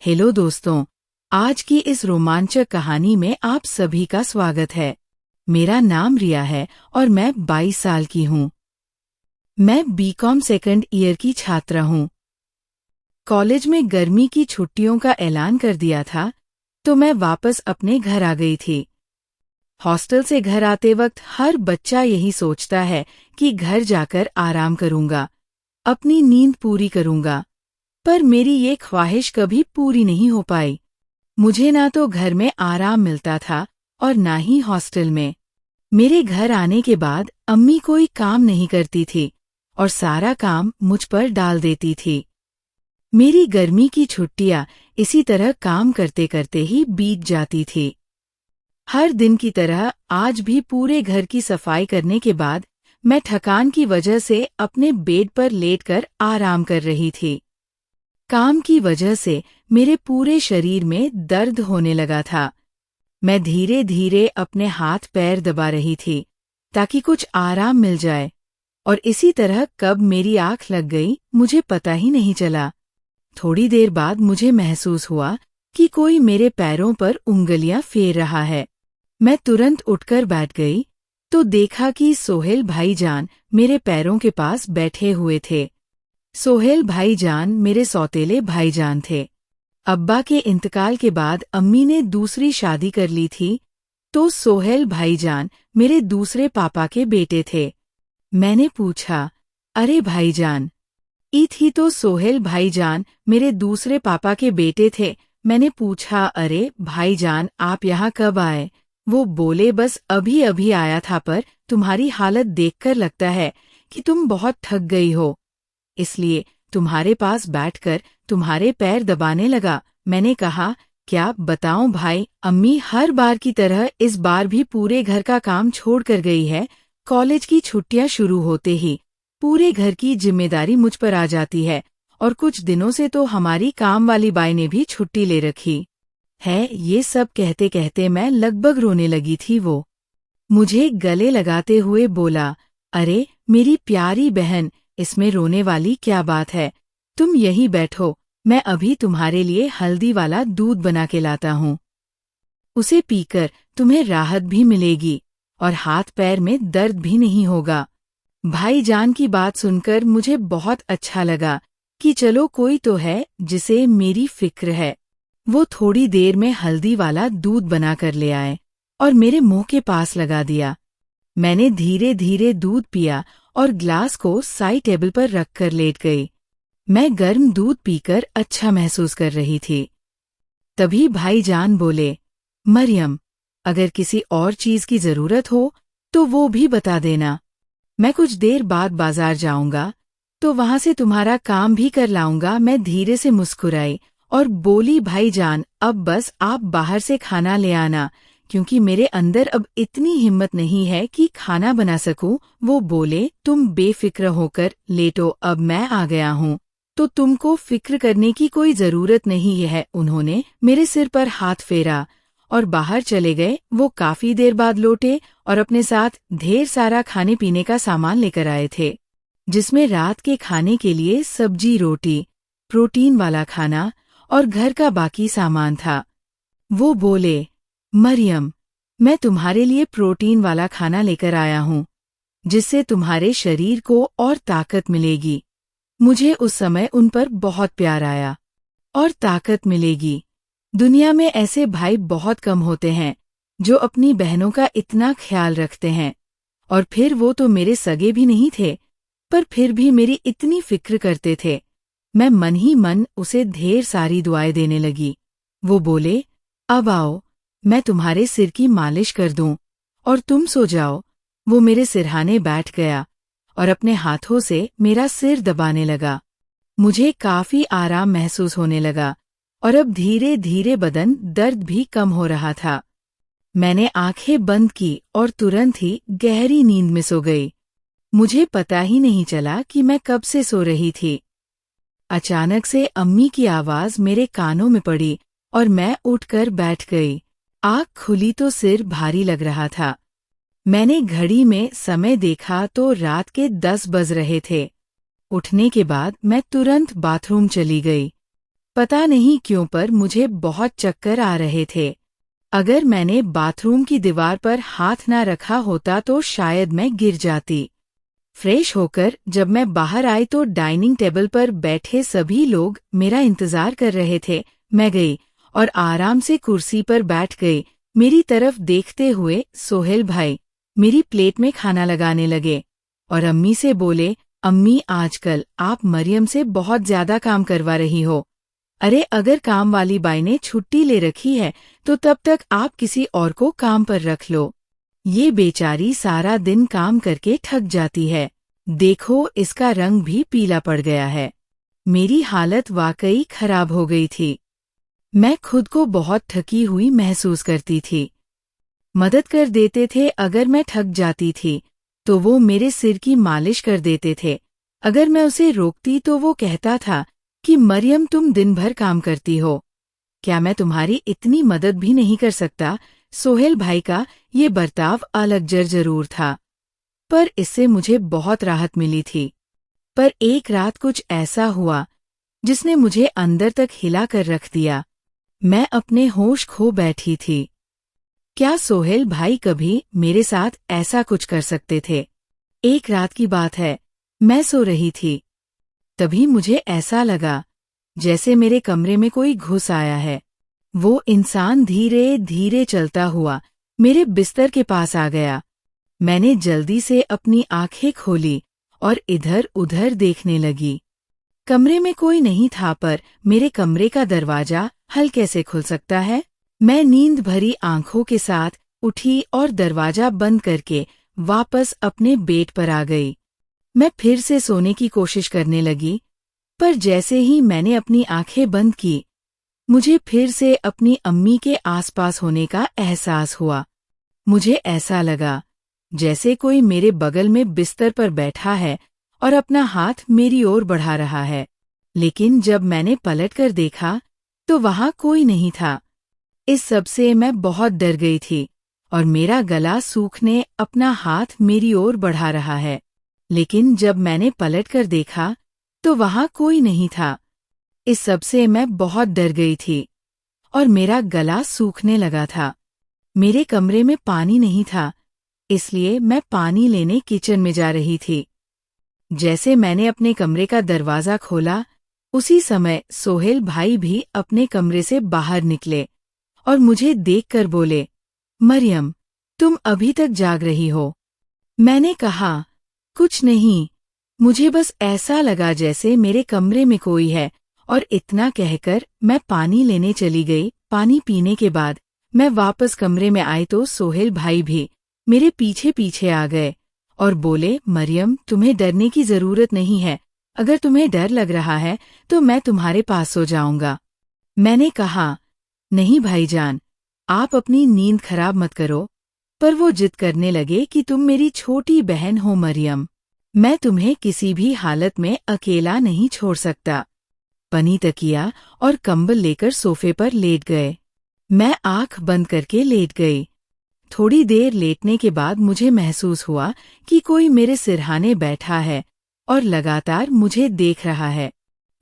Hello दोस्तों, आज की इस रोमांचक कहानी में आप सभी का स्वागत है। मेरा नाम रिया है और मैं 22 साल की हूँ। मैं बीकॉम सेकंड ईयर की छात्रा हूँ। कॉलेज में गर्मी की छुट्टियों का ऐलान कर दिया था, तो मैं वापस अपने घर आ गई थी। हॉस्टल से घर आते वक्त हर बच्चा यही सोचता है कि घर जाकर आराम करूंगा, अपनी नींद पूरी करूंगा। पर मेरी ये ख्वाहिश कभी पूरी नहीं हो पाई। मुझे ना तो घर में आराम मिलता था और ना ही हॉस्टल में। मेरे घर आने के बाद अम्मी कोई काम नहीं करती थी और सारा काम मुझ पर डाल देती थी। मेरी गर्मी की छुट्टियां इसी तरह काम करते करते ही बीत जाती थी। हर दिन की तरह आज भी पूरे घर की सफाई करने के बाद मैं थकान की वजह से अपने बेड पर लेटकर आराम कर रही थी। काम की वजह से मेरे पूरे शरीर में दर्द होने लगा था। मैं धीरे धीरे अपने हाथ पैर दबा रही थी ताकि कुछ आराम मिल जाए, और इसी तरह कब मेरी आंख लग गई मुझे पता ही नहीं चला। थोड़ी देर बाद मुझे महसूस हुआ कि कोई मेरे पैरों पर उंगलियां फेर रहा है। मैं तुरंत उठकर बैठ गई तो देखा कि सोहेल भाईजान मेरे पैरों के पास बैठे हुए थे। सोहेल भाईजान मेरे सौतेले भाईजान थे। अब्बा के इंतकाल के बाद अम्मी ने दूसरी शादी कर ली थी, तो सोहेल भाईजान मेरे दूसरे पापा के बेटे थे। मैंने पूछा, अरे भाईजान, ई थी तो सोहेल भाईजान मेरे दूसरे पापा के बेटे थे। मैंने पूछा, अरे भाईजान आप यहाँ कब आए? वो बोले, बस अभी अभी आया था, पर तुम्हारी हालत देखकर लगता है कि तुम बहुत थक गई हो, इसलिए तुम्हारे पास बैठकर तुम्हारे पैर दबाने लगा। मैंने कहा, क्या बताऊं भाई, अम्मी हर बार की तरह इस बार भी पूरे घर का काम छोड़ कर गई है। कॉलेज की छुट्टियां शुरू होते ही पूरे घर की जिम्मेदारी मुझ पर आ जाती है, और कुछ दिनों से तो हमारी काम वाली बाई ने भी छुट्टी ले रखी है। ये सब कहते कहते मैं लगभग रोने लगी थी। वो मुझे गले लगाते हुए बोला, अरे मेरी प्यारी बहन, इसमें रोने वाली क्या बात है? तुम यहीं बैठो, मैं अभी तुम्हारे लिए हल्दी वाला दूध बना के लाता हूँ। उसे पीकर तुम्हें राहत भी मिलेगी और हाथ पैर में दर्द भी नहीं होगा। भाईजान की बात सुनकर मुझे बहुत अच्छा लगा कि चलो कोई तो है जिसे मेरी फिक्र है। वो थोड़ी देर में हल्दी वाला दूध बनाकर ले आए और मेरे मुंह के पास लगा दिया। मैंने धीरे धीरे दूध पिया और ग्लास को साइड टेबल पर रखकर लेट गई। मैं गर्म दूध पीकर अच्छा महसूस कर रही थी। तभी भाईजान बोले, मरियम, अगर किसी और चीज की जरूरत हो तो वो भी बता देना। मैं कुछ देर बाद बाजार जाऊंगा तो वहां से तुम्हारा काम भी कर लाऊंगा। मैं धीरे से मुस्कुराई और बोली, भाईजान अब बस आप बाहर से खाना ले आना, क्योंकि मेरे अंदर अब इतनी हिम्मत नहीं है कि खाना बना सकूं। वो बोले, तुम बेफिक्र होकर लेटो, अब मैं आ गया हूं तो तुमको फिक्र करने की कोई जरूरत नहीं है। उन्होंने मेरे सिर पर हाथ फेरा और बाहर चले गए। वो काफी देर बाद लौटे और अपने साथ ढेर सारा खाने पीने का सामान लेकर आए थे, जिसमें रात के खाने के लिए सब्जी, रोटी, प्रोटीन वाला खाना और घर का बाकी सामान था। वो बोले, मरियम, मैं तुम्हारे लिए प्रोटीन वाला खाना लेकर आया हूँ, जिससे तुम्हारे शरीर को और ताकत मिलेगी। मुझे उस समय उन पर बहुत प्यार आया। और ताकत मिलेगी। दुनिया में ऐसे भाई बहुत कम होते हैं जो अपनी बहनों का इतना ख्याल रखते हैं, और फिर वो तो मेरे सगे भी नहीं थे, पर फिर भी मेरी इतनी फिक्र करते थे। मैं मन ही मन उसे ढेर सारी दुआएं देने लगी। वो बोले, अब आओ, मैं तुम्हारे सिर की मालिश कर दूं और तुम सो जाओ। वो मेरे सिरहाने बैठ गया और अपने हाथों से मेरा सिर दबाने लगा। मुझे काफी आराम महसूस होने लगा और अब धीरे धीरे बदन दर्द भी कम हो रहा था। मैंने आंखें बंद की और तुरंत ही गहरी नींद में सो गई। मुझे पता ही नहीं चला कि मैं कब से सो रही थी। अचानक से अम्मी की आवाज मेरे कानों में पड़ी और मैं उठकर बैठ गई। आँख खुली तो सिर भारी लग रहा था। मैंने घड़ी में समय देखा तो रात के 10 बज रहे थे। उठने के बाद मैं तुरंत बाथरूम चली गई। पता नहीं क्यों पर मुझे बहुत चक्कर आ रहे थे। अगर मैंने बाथरूम की दीवार पर हाथ ना रखा होता तो शायद मैं गिर जाती। फ्रेश होकर जब मैं बाहर आई तो डाइनिंग टेबल पर बैठे सभी लोग मेरा इंतजार कर रहे थे। मैं गई और आराम से कुर्सी पर बैठ गई। मेरी तरफ देखते हुए सोहेल भाई मेरी प्लेट में खाना लगाने लगे और अम्मी से बोले, अम्मी आजकल आप मरियम से बहुत ज्यादा काम करवा रही हो। अरे अगर काम वाली बाई ने छुट्टी ले रखी है तो तब तक आप किसी और को काम पर रख लो। ये बेचारी सारा दिन काम करके थक जाती है। देखो इसका रंग भी पीला पड़ गया है। मेरी हालत वाकई खराब हो गई थी। मैं खुद को बहुत थकी हुई महसूस करती थी। मदद कर देते थे अगर मैं थक जाती थी तो वो मेरे सिर की मालिश कर देते थे। अगर मैं उसे रोकती तो वो कहता था कि मरियम तुम दिन भर काम करती हो, क्या मैं तुम्हारी इतनी मदद भी नहीं कर सकता। सोहेल भाई का ये बर्ताव अलग जरूर था, पर इससे मुझे बहुत राहत मिली थी। पर एक रात कुछ ऐसा हुआ जिसने मुझे अंदर तक हिला कर रख दिया। मैं अपने होश खो बैठी थी। क्या सोहेल भाई कभी मेरे साथ ऐसा कुछ कर सकते थे? एक रात की बात है, मैं सो रही थी। तभी मुझे ऐसा लगा जैसे मेरे कमरे में कोई घुस आया है। वो इंसान धीरे धीरे चलता हुआ मेरे बिस्तर के पास आ गया। मैंने जल्दी से अपनी आंखें खोली और इधर उधर देखने लगी। कमरे में कोई नहीं था, पर मेरे कमरे का दरवाजा हल्के से खुल सकता है। मैं नींद भरी आंखों के साथ उठी और दरवाजा बंद करके वापस अपने बेड पर आ गई। मैं फिर से सोने की कोशिश करने लगी, पर जैसे ही मैंने अपनी आंखें बंद की, मुझे फिर से अपनी अम्मी के आसपास होने का एहसास हुआ। मुझे ऐसा लगा जैसे कोई मेरे बगल में बिस्तर पर बैठा है और अपना हाथ मेरी ओर बढ़ा रहा है। लेकिन जब मैंने पलटकर देखा तो वहां कोई नहीं था। इस सब से मैं बहुत डर गई थी और मेरा गला सूखने अपना हाथ मेरी ओर बढ़ा रहा है। लेकिन जब मैंने पलटकर देखा तो वहां कोई नहीं था। इस सब से मैं बहुत डर गई थी और मेरा गला सूखने लगा था। मेरे कमरे में पानी नहीं था, इसलिए मैं पानी लेने किचन में जा रही थी। जैसे मैंने अपने कमरे का दरवाजा खोला, उसी समय सोहेल भाई भी अपने कमरे से बाहर निकले और मुझे देखकर बोले, मरियम तुम अभी तक जाग रही हो? मैंने कहा, कुछ नहीं, मुझे बस ऐसा लगा जैसे मेरे कमरे में कोई है, और इतना कहकर मैं पानी लेने चली गई। पानी पीने के बाद मैं वापस कमरे में आई तो सोहेल भाई भी मेरे पीछे पीछे आ गए और बोले, मरियम तुम्हें डरने की जरूरत नहीं है। अगर तुम्हें डर लग रहा है तो मैं तुम्हारे पास सो जाऊंगा। मैंने कहा, नहीं भाईजान, आप अपनी नींद खराब मत करो। पर वो जिद करने लगे कि तुम मेरी छोटी बहन हो मरियम, मैं तुम्हें किसी भी हालत में अकेला नहीं छोड़ सकता। पनी तकिया और कंबल लेकर सोफे पर लेट गए। मैं आंख बंद करके लेट गई। थोड़ी देर लेटने के बाद मुझे महसूस हुआ कि कोई मेरे सिरहाने बैठा है और लगातार मुझे देख रहा है।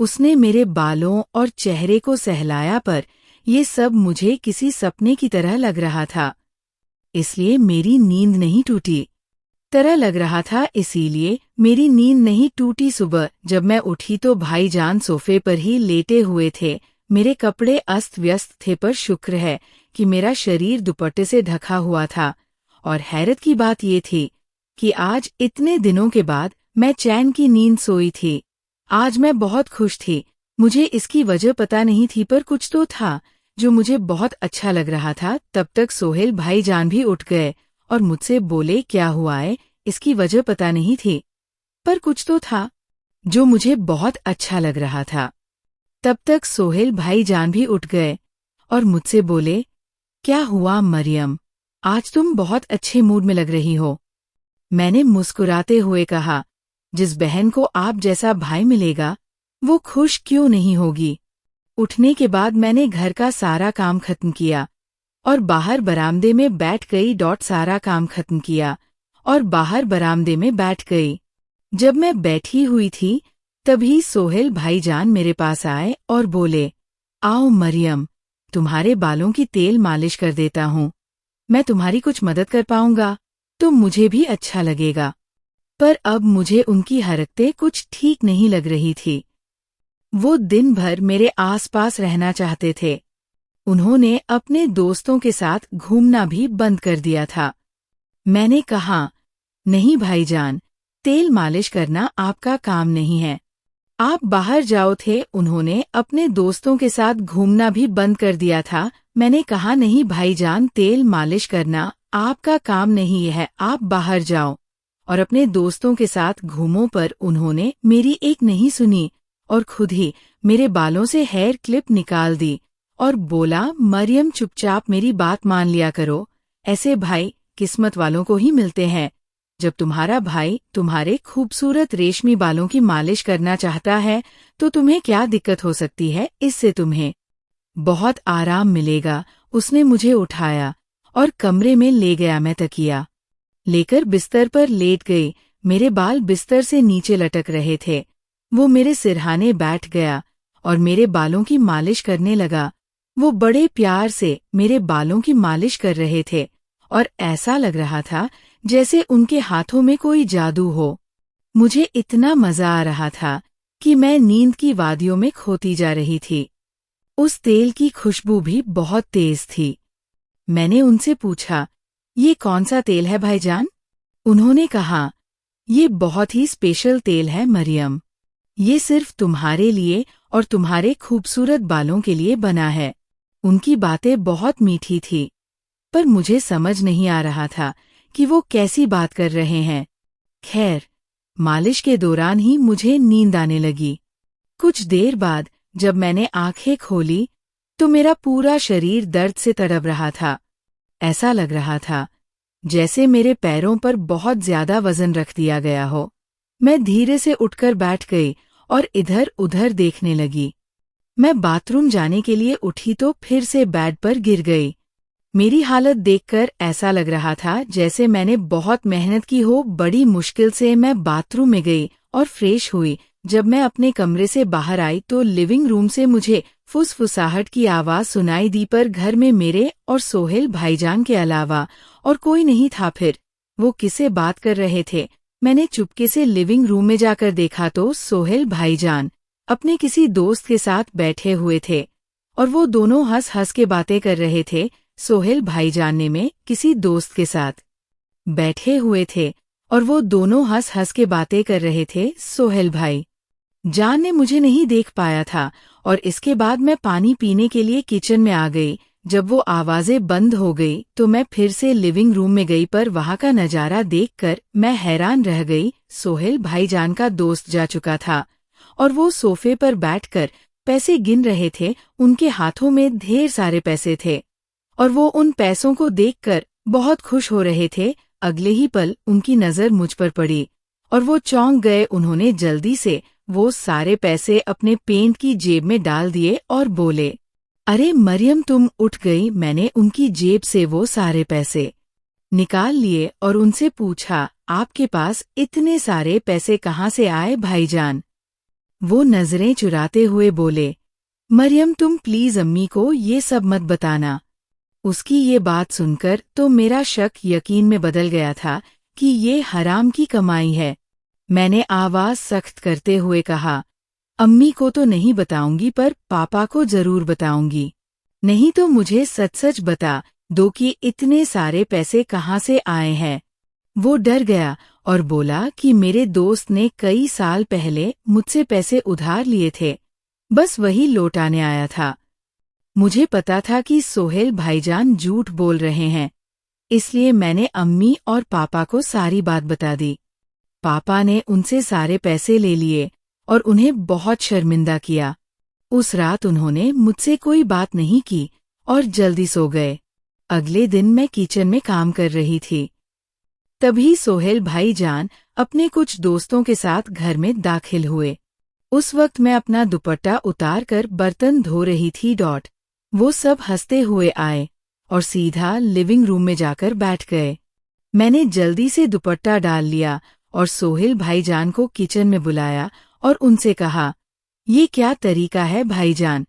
उसने मेरे बालों और चेहरे को सहलाया, पर ये सब मुझे किसी सपने की तरह लग रहा था, इसलिए मेरी नींद नहीं टूटी। तरह लग रहा था, इसीलिए मेरी नींद नहीं टूटी। सुबह जब मैं उठी तो भाईजान सोफे पर ही लेटे हुए थे। मेरे कपड़े अस्त व्यस्त थे, पर शुक्र है कि मेरा शरीर दुपट्टे से ढका हुआ था। और हैरत की बात ये थी कि आज इतने दिनों के बाद मैं चैन की नींद सोई थी। आज मैं बहुत खुश थी। मुझे इसकी वजह पता नहीं थी, पर कुछ तो था जो मुझे बहुत अच्छा लग रहा था। तब तक सोहेल भाईजान भी उठ गए और मुझसे बोले, क्या हुआ है? इसकी वजह पता नहीं थी, पर कुछ तो था जो मुझे बहुत अच्छा लग रहा था। तब तक सोहेल भाईजान भी उठ गए और मुझसे बोले, क्या हुआ मरियम, आज तुम बहुत अच्छे मूड में लग रही हो। मैंने मुस्कुराते हुए कहा, जिस बहन को आप जैसा भाई मिलेगा वो खुश क्यों नहीं होगी। उठने के बाद मैंने घर का सारा काम खत्म किया और बाहर बरामदे में बैठ गई। सारा काम खत्म किया और बाहर बरामदे में बैठ गई। जब मैं बैठी हुई थी तभी सोहेल भाईजान मेरे पास आए और बोले, आओ मरियम, तुम्हारे बालों की तेल मालिश कर देता हूँ। मैं तुम्हारी कुछ मदद कर पाऊंगा तो मुझे भी अच्छा लगेगा। पर अब मुझे उनकी हरकतें कुछ ठीक नहीं लग रही थी। वो दिन भर मेरे आसपास रहना चाहते थे। उन्होंने अपने दोस्तों के साथ घूमना भी बंद कर दिया था। मैंने कहा, नहीं भाईजान, तेल मालिश करना आपका काम नहीं है। आप बाहर जाओ थे। उन्होंने अपने दोस्तों के साथ घूमना भी बंद कर दिया था। मैंने कहा, नहीं भाईजान, तेल मालिश करना आपका काम नहीं है, आप बाहर जाओ और अपने दोस्तों के साथ घूमो। पर उन्होंने मेरी एक नहीं सुनी और खुद ही मेरे बालों से हेयर क्लिप निकाल दी और बोला, मरियम चुपचाप मेरी बात मान लिया करो। ऐसे भाई किस्मत वालों को ही मिलते हैं। जब तुम्हारा भाई तुम्हारे खूबसूरत रेशमी बालों की मालिश करना चाहता है तो तुम्हें क्या दिक्कत हो सकती है? इससे तुम्हें बहुत आराम मिलेगा। उसने मुझे उठाया और कमरे में ले गया। मैं तकिया लेकर बिस्तर पर लेट गई। मेरे बाल बिस्तर से नीचे लटक रहे थे। वो मेरे सिरहाने बैठ गया और मेरे बालों की मालिश करने लगा। वो बड़े प्यार से मेरे बालों की मालिश कर रहे थे और ऐसा लग रहा था जैसे उनके हाथों में कोई जादू हो। मुझे इतना मजा आ रहा था कि मैं नींद की वादियों में खोती जा रही थी। उस तेल की खुशबू भी बहुत तेज थी। मैंने उनसे पूछा, ये कौन सा तेल है भाईजान? उन्होंने कहा, ये बहुत ही स्पेशल तेल है मरियम। ये सिर्फ तुम्हारे लिए और तुम्हारे खूबसूरत बालों के लिए बना है। उनकी बातें बहुत मीठी थी, पर मुझे समझ नहीं आ रहा था कि वो कैसी बात कर रहे हैं। खैर, मालिश के दौरान ही मुझे नींद आने लगी। कुछ देर बाद जब मैंने आंखें खोली तो मेरा पूरा शरीर दर्द से तड़प रहा था। ऐसा लग रहा था जैसे मेरे पैरों पर बहुत ज्यादा वजन रख दिया गया हो। मैं धीरे से उठकर बैठ गई और इधर उधर देखने लगी। मैं बाथरूम जाने के लिए उठी तो फिर से बेड पर गिर गई। मेरी हालत देखकर ऐसा लग रहा था जैसे मैंने बहुत मेहनत की हो। बड़ी मुश्किल से मैं बाथरूम में गई और फ्रेश हुई। जब मैं अपने कमरे से बाहर आई तो लिविंग रूम से मुझे फुसफुसाहट की आवाज सुनाई दी, पर घर में मेरे और सोहेल भाईजान के अलावा और कोई नहीं था। फिर वो किससे बात कर रहे थे? मैंने चुपके से लिविंग रूम में जाकर देखा तो सोहेल भाईजान अपने किसी दोस्त के साथ बैठे हुए थे और वो दोनों हंस हंस के बातें कर रहे थे। सोहेल भाईजान ने में किसी दोस्त के साथ बैठे हुए थे और वो दोनों हंस हंस के बातें कर रहे थे। सोहेल भाई जान ने मुझे नहीं देख पाया था और इसके बाद मैं पानी पीने के लिए किचन में आ गई। जब वो आवाजें बंद हो गई तो मैं फिर से लिविंग रूम में गई, पर वहां का नजारा देखकर मैं हैरान रह गई। सोहेल भाईजान का दोस्त जा चुका था और वो सोफे पर बैठकर पैसे गिन रहे थे। उनके हाथों में ढेर सारे पैसे थे और वो उन पैसों को देखकर बहुत खुश हो रहे थे। अगले ही पल उनकी नजर मुझ पर पड़ी और वो चौंक गए। उन्होंने जल्दी से वो सारे पैसे अपने पेंट की जेब में डाल दिए और बोले, अरे मरियम, तुम उठ गई। मैंने उनकी जेब से वो सारे पैसे निकाल लिए और उनसे पूछा, आपके पास इतने सारे पैसे कहाँ से आए भाईजान? वो नजरें चुराते हुए बोले, मरियम तुम प्लीज अम्मी को ये सब मत बताना। उसकी ये बात सुनकर तो मेरा शक यकीन में बदल गया था कि ये हराम की कमाई है। मैंने आवाज सख्त करते हुए कहा, अम्मी को तो नहीं बताऊंगी, पर पापा को जरूर बताऊंगी। नहीं तो मुझे सच सच बता दो कि इतने सारे पैसे कहाँ से आए हैं। वो डर गया और बोला कि मेरे दोस्त ने कई साल पहले मुझसे पैसे उधार लिए थे, बस वही लौटाने आया था। मुझे पता था कि सोहेल भाईजान झूठ बोल रहे हैं, इसलिए मैंने अम्मी और पापा को सारी बात बता दी। पापा ने उनसे सारे पैसे ले लिए और उन्हें बहुत शर्मिंदा किया। उस रात उन्होंने मुझसे कोई बात नहीं की और जल्दी सो गए। अगले दिन मैं किचन में काम कर रही थी। तभी सोहेल भाईजान अपने कुछ दोस्तों के साथ घर में दाखिल हुए। उस वक्त मैं अपना दुपट्टा उतार कर बर्तन धो रही थी। वो सब हंसते हुए आए और सीधा लिविंग रूम में जाकर बैठ गए। मैंने जल्दी से दुपट्टा डाल लिया और सोहेल भाईजान को किचन में बुलाया और उनसे कहा, ये क्या तरीका है भाईजान?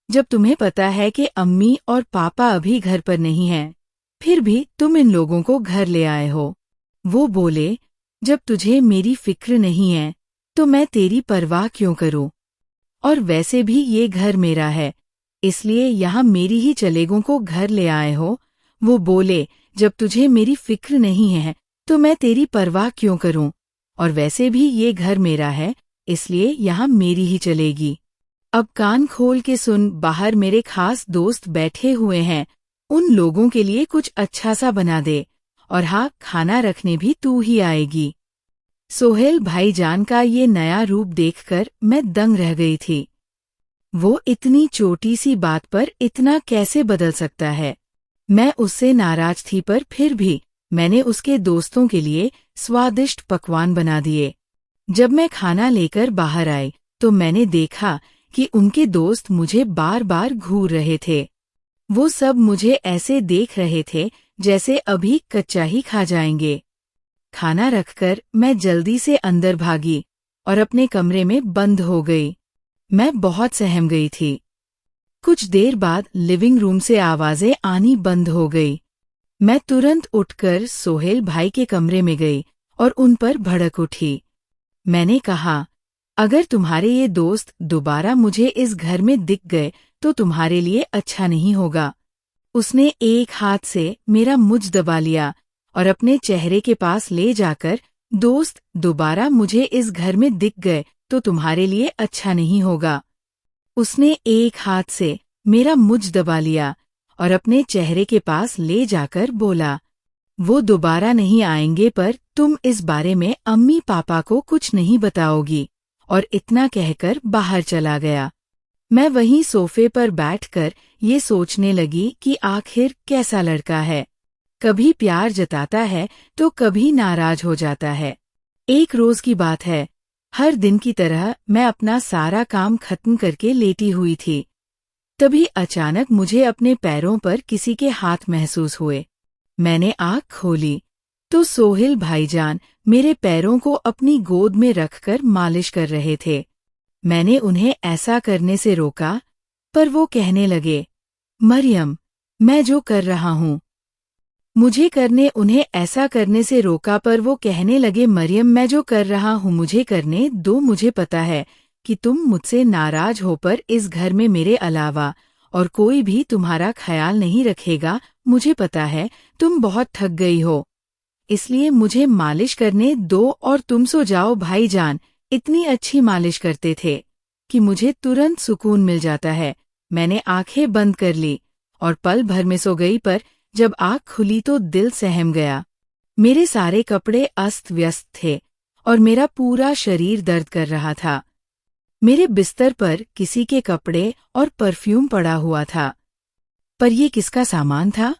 जब तुम्हें पता है कि अम्मी और पापा अभी घर पर नहीं हैं, फिर भी तुम इन लोगों को घर ले आए हो। वो बोले, जब तुझे मेरी फिक्र नहीं है तो मैं तेरी परवाह क्यों करूं? और वैसे भी ये घर मेरा है, इसलिए यहाँ मेरी ही चलेगों को घर ले आए हो। वो बोले, जब तुझे मेरी फिक्र नहीं है तो मैं तेरी परवाह क्यों करूं? और वैसे भी ये घर मेरा है, इसलिए यहाँ मेरी ही चलेगी। अब कान खोल के सुन, बाहर मेरे खास दोस्त बैठे हुए हैं, उन लोगों के लिए कुछ अच्छा सा बना दे, और हाँ, खाना रखने भी तू ही आएगी। सोहेल भाईजान का ये नया रूप देखकर मैं दंग रह गई थी। वो इतनी छोटी सी बात पर इतना कैसे बदल सकता है? मैं उससे नाराज थी, पर फिर भी मैंने उसके दोस्तों के लिए स्वादिष्ट पकवान बना दिए। जब मैं खाना लेकर बाहर आई तो मैंने देखा कि उनके दोस्त मुझे बार बार घूर रहे थे। वो सब मुझे ऐसे देख रहे थे जैसे अभी कच्चा ही खा जाएंगे। खाना रखकर मैं जल्दी से अंदर भागी और अपने कमरे में बंद हो गई। मैं बहुत सहम गई थी। कुछ देर बाद लिविंग रूम से आवाजें आनी बंद हो गई। मैं तुरंत उठकर सोहेल भाई के कमरे में गई और उन पर भड़क उठी। मैंने कहा, अगर तुम्हारे ये दोस्त दोबारा मुझे इस घर में दिख गए तो तुम्हारे लिए अच्छा नहीं होगा। उसने एक हाथ से मेरा मुझ दबा लिया और अपने चेहरे के पास ले जाकर, दोस्त दोबारा मुझे इस घर में दिख गए तो तुम्हारे लिए अच्छा नहीं होगा। उसने एक हाथ से मेरा मुझ दबा लिया और अपने चेहरे के पास ले जाकर बोला, वो दोबारा नहीं आएंगे, पर तुम इस बारे में अम्मी पापा को कुछ नहीं बताओगी। और इतना कहकर बाहर चला गया। मैं वहीं सोफे पर बैठकर ये सोचने लगी कि आखिर कैसा लड़का है, कभी प्यार जताता है तो कभी नाराज हो जाता है। एक रोज की बात है, हर दिन की तरह मैं अपना सारा काम खत्म करके लेटी हुई थी। तभी अचानक मुझे अपने पैरों पर किसी के हाथ महसूस हुए। मैंने आँख खोली तो सोहेल भाईजान मेरे पैरों को अपनी गोद में रखकर मालिश कर रहे थे। मैंने उन्हें ऐसा करने से रोका, पर वो कहने लगे, मरियम, मैं जो कर रहा हूँ। मुझे करने उन्हें ऐसा करने से रोका, पर वो कहने लगे, मरियम, मैं जो कर रहा हूँ मुझे करने दो। मुझे पता है कि तुम मुझसे नाराज हो, पर इस घर में मेरे अलावा और कोई भी तुम्हारा ख्याल नहीं रखेगा। मुझे पता है तुम बहुत थक गई हो, इसलिए मुझे मालिश करने दो और तुम सो जाओ। भाईजान इतनी अच्छी मालिश करते थे कि मुझे तुरंत सुकून मिल जाता है। मैंने आंखें बंद कर ली और पल भर में सो गई, पर जब आँख खुली तो दिल सहम गया। मेरे सारे कपड़े अस्त व्यस्त थे और मेरा पूरा शरीर दर्द कर रहा था। मेरे बिस्तर पर किसी के कपड़े और परफ्यूम पड़ा हुआ था, पर यह किसका सामान था?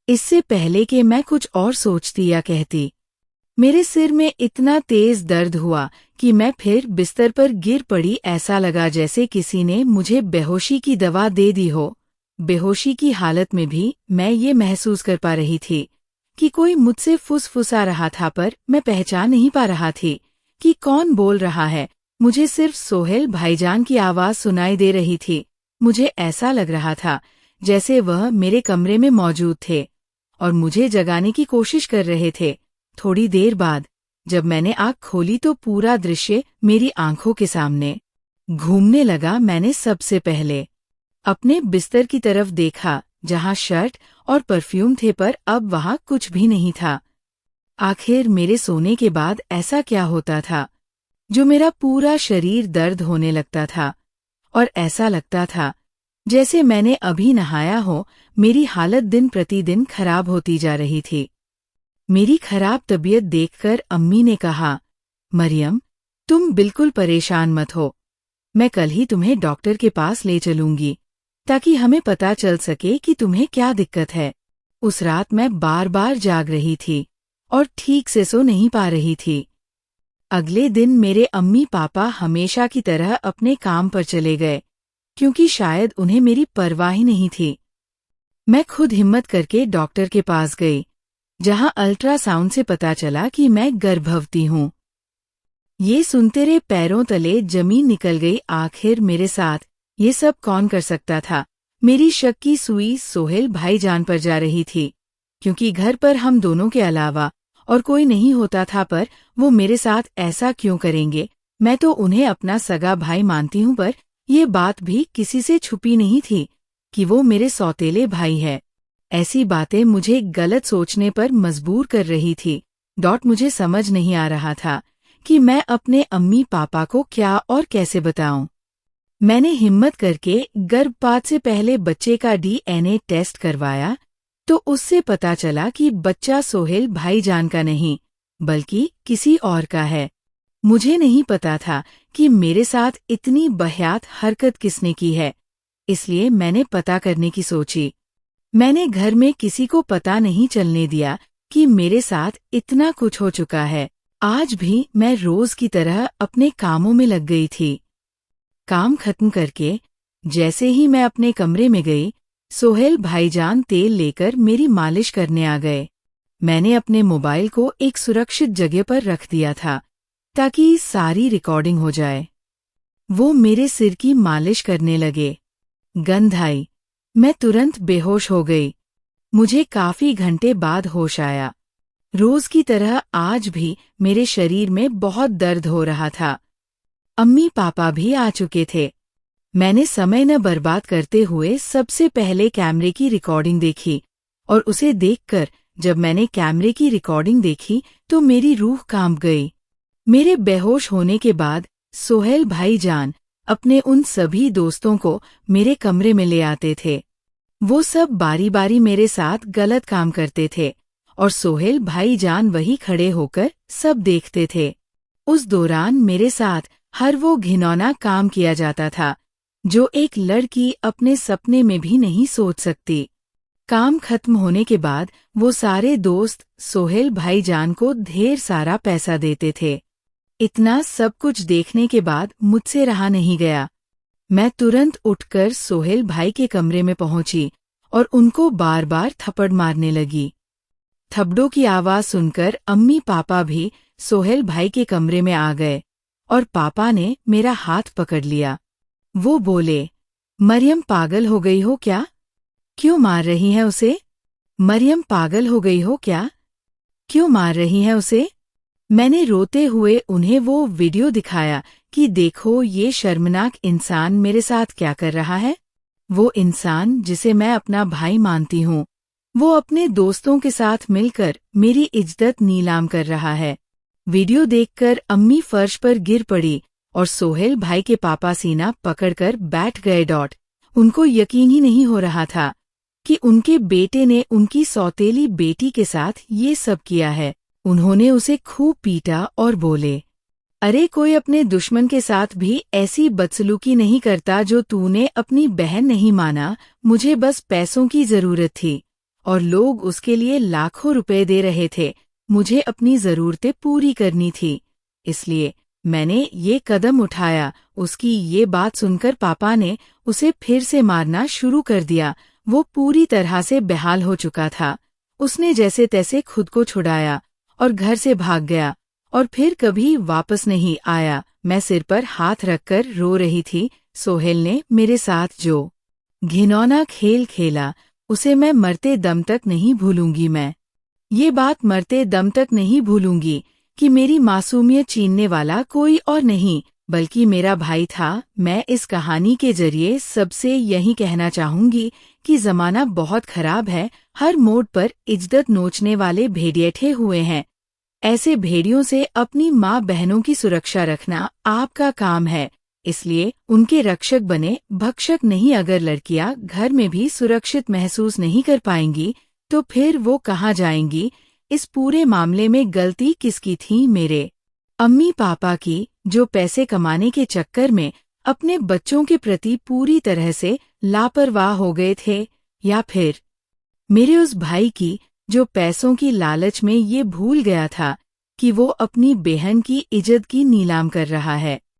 इससे पहले कि मैं कुछ और सोचती या कहती, मेरे सिर में इतना तेज दर्द हुआ कि मैं फिर बिस्तर पर गिर पड़ी। ऐसा लगा जैसे किसी ने मुझे बेहोशी की दवा दे दी हो। बेहोशी की हालत में भी मैं ये महसूस कर पा रही थी कि कोई मुझसे फुसफुसा रहा था, पर मैं पहचान नहीं पा रहा थी कि कौन बोल रहा है। मुझे सिर्फ सोहेल भाईजान की आवाज सुनाई दे रही थी। मुझे ऐसा लग रहा था जैसे वह मेरे कमरे में मौजूद थे और मुझे जगाने की कोशिश कर रहे थे। थोड़ी देर बाद जब मैंने आँख खोली तो पूरा दृश्य मेरी आंखों के सामने घूमने लगा। मैंने सबसे पहले अपने बिस्तर की तरफ देखा, जहां शर्ट और परफ्यूम थे, पर अब वहां कुछ भी नहीं था। आखिर मेरे सोने के बाद ऐसा क्या होता था जो मेरा पूरा शरीर दर्द होने लगता था और ऐसा लगता था जैसे मैंने अभी नहाया हो। मेरी हालत दिन प्रतिदिन खराब होती जा रही थी। मेरी खराब तबीयत देखकर अम्मी ने कहा, मरियम, तुम बिल्कुल परेशान मत हो। मैं कल ही तुम्हें डॉक्टर के पास ले चलूंगी ताकि हमें पता चल सके कि तुम्हें क्या दिक्कत है। उस रात मैं बार बार जाग रही थी और ठीक से सो नहीं पा रही थी। अगले दिन मेरे अम्मी पापा हमेशा की तरह अपने काम पर चले गए, क्योंकि शायद उन्हें मेरी परवाह ही नहीं थी। मैं खुद हिम्मत करके डॉक्टर के पास गई, जहां अल्ट्रासाउंड से पता चला कि मैं गर्भवती हूँ। ये सुनते रहे पैरों तले जमीन निकल गई। आखिर मेरे साथ ये सब कौन कर सकता था? मेरी शक की सुई सोहेल भाईजान पर जा रही थी, क्योंकि घर पर हम दोनों के अलावा और कोई नहीं होता था, पर वो मेरे साथ ऐसा क्यों करेंगे? मैं तो उन्हें अपना सगा भाई मानती हूँ, पर ये बात भी किसी से छुपी नहीं थी कि वो मेरे सौतेले भाई है। ऐसी बातें मुझे गलत सोचने पर मजबूर कर रही थी। मुझे समझ नहीं आ रहा था कि मैं अपने अम्मी पापा को क्या और कैसे बताऊं। मैंने हिम्मत करके गर्भपात से पहले बच्चे का DNA टेस्ट करवाया, तो उससे पता चला कि बच्चा सोहेल भाईजान का नहीं, बल्कि किसी और का है। मुझे नहीं पता था कि मेरे साथ इतनी बहयात हरकत किसने की है, इसलिए मैंने पता करने की सोची। मैंने घर में किसी को पता नहीं चलने दिया कि मेरे साथ इतना कुछ हो चुका है। आज भी मैं रोज की तरह अपने कामों में लग गई थी। काम खत्म करके जैसे ही मैं अपने कमरे में गई, सोहेल भाईजान तेल लेकर मेरी मालिश करने आ गए। मैंने अपने मोबाइल को एक सुरक्षित जगह पर रख दिया था ताकि सारी रिकॉर्डिंग हो जाए। वो मेरे सिर की मालिश करने लगे। गंध आई। मैं तुरंत बेहोश हो गई। मुझे काफी घंटे बाद होश आया। रोज की तरह आज भी मेरे शरीर में बहुत दर्द हो रहा था। अम्मी पापा भी आ चुके थे। मैंने समय न बर्बाद करते हुए सबसे पहले कैमरे की रिकॉर्डिंग देखी, और उसे देखकर जब मैंने कैमरे की रिकॉर्डिंग देखी तो मेरी रूह कांप गई। मेरे बेहोश होने के बाद सोहेल भाईजान अपने उन सभी दोस्तों को मेरे कमरे में ले आते थे। वो सब बारी बारी मेरे साथ गलत काम करते थे, और सोहेल भाईजान वही खड़े होकर सब देखते थे। उस दौरान मेरे साथ हर वो घिनौना काम किया जाता था जो एक लड़की अपने सपने में भी नहीं सोच सकती। काम खत्म होने के बाद वो सारे दोस्त सोहेल भाईजान को ढेर सारा पैसा देते थे। इतना सब कुछ देखने के बाद मुझसे रहा नहीं गया। मैं तुरंत उठकर सोहेल भाई के कमरे में पहुंची और उनको बार बार थप्पड़ मारने लगी। थप्पड़ों की आवाज सुनकर अम्मी पापा भी सोहेल भाई के कमरे में आ गए, और पापा ने मेरा हाथ पकड़ लिया। वो बोले, मरियम पागल हो गई हो क्या? क्यों मार रही है उसे? मरियम पागल हो गई हो क्या? क्यों मार रही है उसे? मैंने रोते हुए उन्हें वो वीडियो दिखाया कि देखो ये शर्मनाक इंसान मेरे साथ क्या कर रहा है। वो इंसान जिसे मैं अपना भाई मानती हूँ, वो अपने दोस्तों के साथ मिलकर मेरी इज्जत नीलाम कर रहा है। वीडियो देखकर अम्मी फर्श पर गिर पड़ी और सोहेल भाई के पापा सीना पकड़कर बैठ गए। उनको यकीन ही नहीं हो रहा था कि उनके बेटे ने उनकी सौतेली बेटी के साथ ये सब किया है। उन्होंने उसे खूब पीटा और बोले, अरे कोई अपने दुश्मन के साथ भी ऐसी बदसलूकी नहीं करता जो तूने अपनी बहन नहीं माना। मुझे बस पैसों की जरूरत थी और लोग उसके लिए लाखों रुपए दे रहे थे। मुझे अपनी जरूरतें पूरी करनी थी, इसलिए मैंने ये कदम उठाया। उसकी ये बात सुनकर पापा ने उसे फिर से मारना शुरू कर दिया। वो पूरी तरह से बेहाल हो चुका था। उसने जैसे तैसे खुद को छुड़ाया और घर से भाग गया, और फिर कभी वापस नहीं आया। मैं सिर पर हाथ रखकर रो रही थी। सोहेल ने मेरे साथ जो घिनौना खेल खेला, उसे मैं मरते दम तक नहीं भूलूंगी। मैं ये बात मरते दम तक नहीं भूलूंगी कि मेरी मासूमियत छीनने वाला कोई और नहीं बल्कि मेरा भाई था। मैं इस कहानी के जरिए सबसे यही कहना चाहूंगी कि जमाना बहुत खराब है। हर मोड़ पर इज्जत नोचने वाले भेड़िए ठे हुए हैं। ऐसे भेड़ियों से अपनी माँ बहनों की सुरक्षा रखना आपका काम है, इसलिए उनके रक्षक बने, भक्षक नहीं। अगर लड़कियां घर में भी सुरक्षित महसूस नहीं कर पाएंगी तो फिर वो कहाँ जाएंगी? इस पूरे मामले में गलती किसकी थी? मेरे अम्मी पापा की, जो पैसे कमाने के चक्कर में अपने बच्चों के प्रति पूरी तरह से लापरवाह हो गए थे, या फिर मेरे उस भाई की, जो पैसों की लालच में ये भूल गया था कि वो अपनी बहन की इज्जत की नीलाम कर रहा है।